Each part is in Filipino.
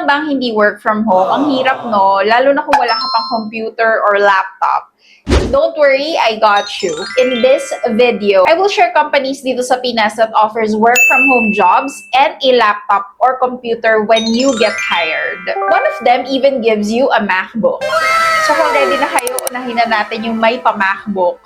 lang bang hindi work from home? Ang hirap, no? Lalo na kung wala ka pang computer or laptop. Don't worry, I got you. In this video, I will share companies dito sa Pinas that offers work from home jobs and a laptop or computer when you get hired. One of them even gives you a MacBook. So kung ready na kayo, unahin na natin yung may pa-MacBook.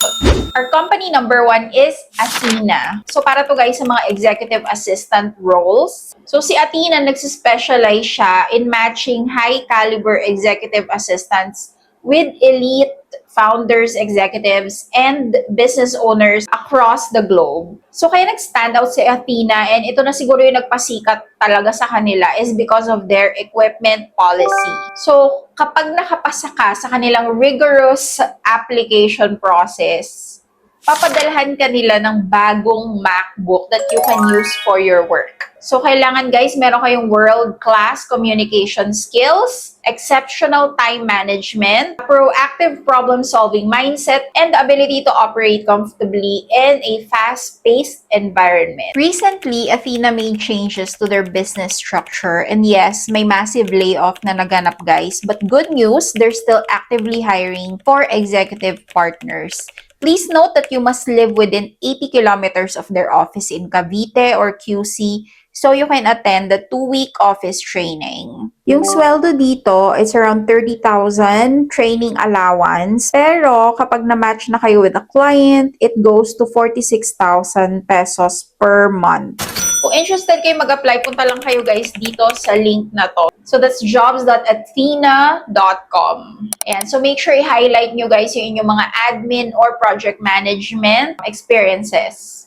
Our company number 1 is Athena. So para to guys sa mga executive assistant roles. So si Athena nagsispecialize siya in matching high caliber executive assistants with elite founders, executives, and business owners across the globe. So kaya nag-stand out si Athena, and ito na siguro yung nagpasikat talaga sa kanila is because of their equipment policy. So kapag nakapasa ka sa kanilang rigorous application process, papadalhan ka nila ng bagong MacBook that you can use for your work. So, kailangan guys, meron kayong world-class communication skills, exceptional time management, proactive problem-solving mindset, and the ability to operate comfortably in a fast-paced environment. Recently, Athena made changes to their business structure, and yes, may massive layoff na naganap guys, but good news, they're still actively hiring for executive partners. Please note that you must live within 80 kilometers of their office in Cavite or QC so you can attend the 2-week office training. Yung sweldo dito is around 30,000 training allowance. Pero kapag na-match na kayo with a client, it goes to 46,000 pesos per month. Kung interested kayo mag-apply, punta lang kayo guys dito sa link na to. So that's jobs.athena.com. And so make sure i-highlight nyo guys yung inyong mga admin or project management experiences.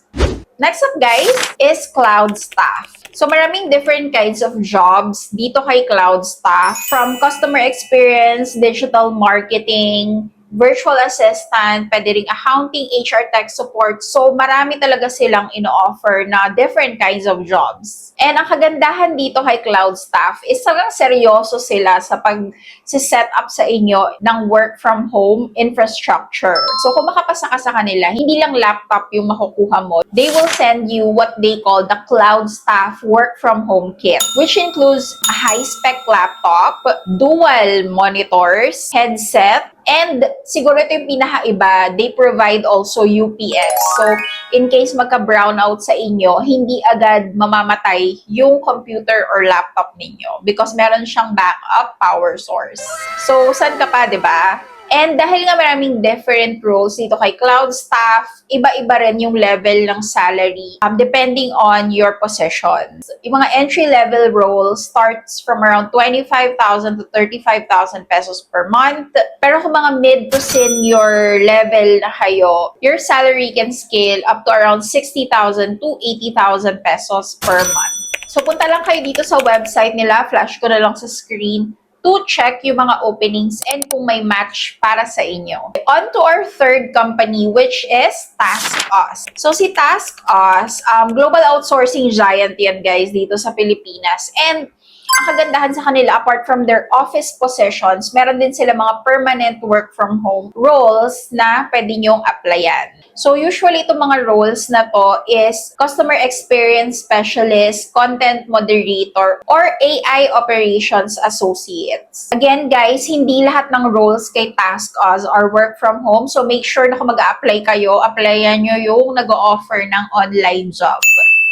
Next up guys is cloud staff. So maraming different kinds of jobs dito kay cloud staff, from customer experience, digital marketing, virtual assistant, pwede ring accounting, HR tech support. So, marami talaga silang ino-offer na different kinds of jobs. And ang kagandahan dito kay cloud staff is talagang seryoso sila sa pag-set up sa inyo ng work from home infrastructure. So, kung makapasa ka sa kanila, hindi lang laptop yung makukuha mo. They will send you what they call the cloud staff work from home kit, which includes a high-spec laptop, dual monitors, headset, and siguro ito yung pinakaiba, they provide also UPS. So, in case magka-brownout sa inyo, hindi agad mamamatay yung computer or laptop ninyo because meron siyang backup power source. So, saan ka pa, di ba? And dahil nga maraming different roles dito kay cloud staff, iba-iba rin yung level ng salary depending on your position. Yung mga entry-level roles starts from around 25,000 to 35,000 pesos per month. Pero kung mga mid to senior level na kayo, your salary can scale up to around 60,000 to 80,000 pesos per month. So punta lang kayo dito sa website nila, flash ko na lang sa screen, to check yung mga openings and kung may match para sa inyo. On to our third company, which is TaskUs. So si TaskUs, global outsourcing giant yan guys dito sa Pilipinas. And ang kagandahan sa kanila, apart from their office positions, meron din sila mga permanent work from home roles na pwede nyong applyan. So usually itong mga roles na to is customer experience specialist, content moderator, or AI operations associates. Again guys, hindi lahat ng roles kay TaskUs are work from home. So make sure na kung mag-a-apply kayo, applyan nyo yung nag-o-offer ng online job.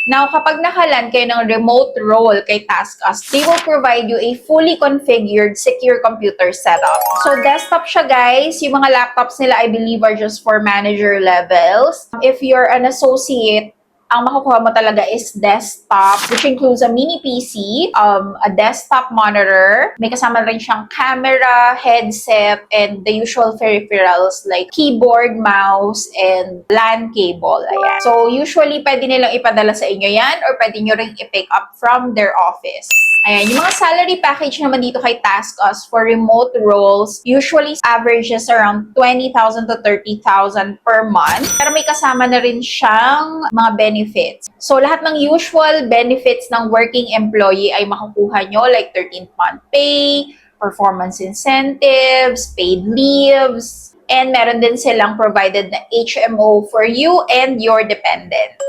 Now, kapag nakalan kayo ng remote role kay TaskUs, they will provide you a fully configured, secure computer setup. So, desktop siya, guys. Yung mga laptops nila, I believe, are just for manager levels. If you're an associate, ang makukuha mo talaga is desktop, which includes a mini PC, a desktop monitor, may kasama rin siyang camera, headset, and the usual peripherals like keyboard, mouse, and LAN cable. Ayan. So, usually, pwede nilang ipadala sa inyo yan or pwede nyo rin i-pick up from their office. Ayan, yung mga salary package naman dito kay TaskUs for remote roles usually averages around 20,000 to 30,000 per month. Pero may kasama na rin siyang mga benefits. So, lahat ng usual benefits ng working employee ay makukuha nyo like 13th month pay, performance incentives, paid leaves, And meron din silang provided na HMO for you and your dependents.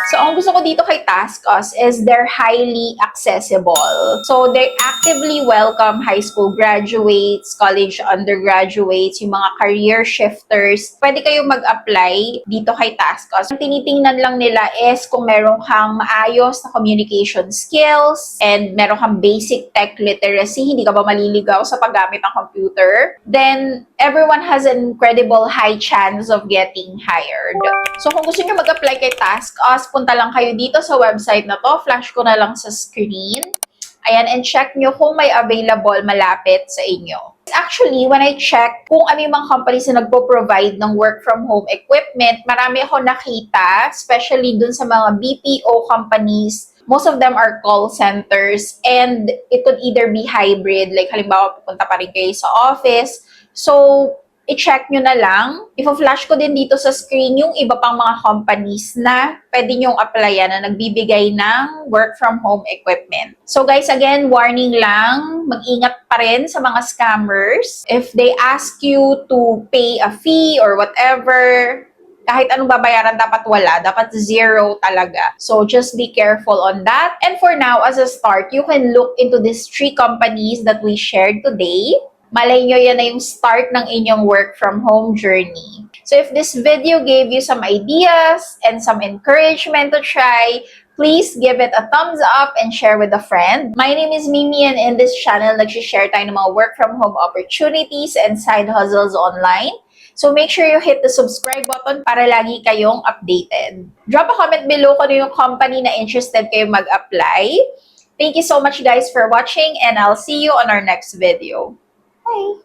So, ang gusto ko dito kay TaskUs is they're highly accessible. So, they actively welcome high school graduates, college undergraduates, yung mga career shifters. Pwede kayo mag-apply dito kay TaskUs. Ang tinitingnan lang nila is kung meron kang maayos na communication skills and meron kang basic tech literacy, hindi ka ba maliligaw sa paggamit ng computer, then everyone has an incredible high chance of getting hired. So, kung gusto nyo mag-apply kay TaskUs, punta lang kayo dito sa website na to. Flash ko na lang sa screen. Ayan, and check nyo kung may available malapit sa inyo. Actually, when I check kung ano yung mga companies na nagpo-provide ng work from home equipment, marami ako nakita, especially dun sa mga BPO companies. Most of them are call centers and it could either be hybrid, like halimbawa pupunta pa rin kayo sa office. So, i-check nyo na lang. Ifo-flash ko din dito sa screen yung iba pang mga companies na pwede nyong applyan na nagbibigay ng work from home equipment. So guys, again, warning lang, mag-ingat pa rin sa mga scammers. If they ask you to pay a fee or whatever, kahit anong babayaran, dapat wala. Dapat zero talaga. So, just be careful on that. And for now, as a start, you can look into these 3 companies that we shared today. Malay nyo, yan na yung start ng inyong work from home journey. So, if this video gave you some ideas and some encouragement to try, please give it a thumbs up and share with a friend. My name is Mimi and in this channel, nag-share tayo ng mga work from home opportunities and side hustles online. So, make sure you hit the subscribe button para lagi kayong updated. Drop a comment below kung ano yung company na interested kayo mag-apply. Thank you so much guys for watching and I'll see you on our next video. Bye!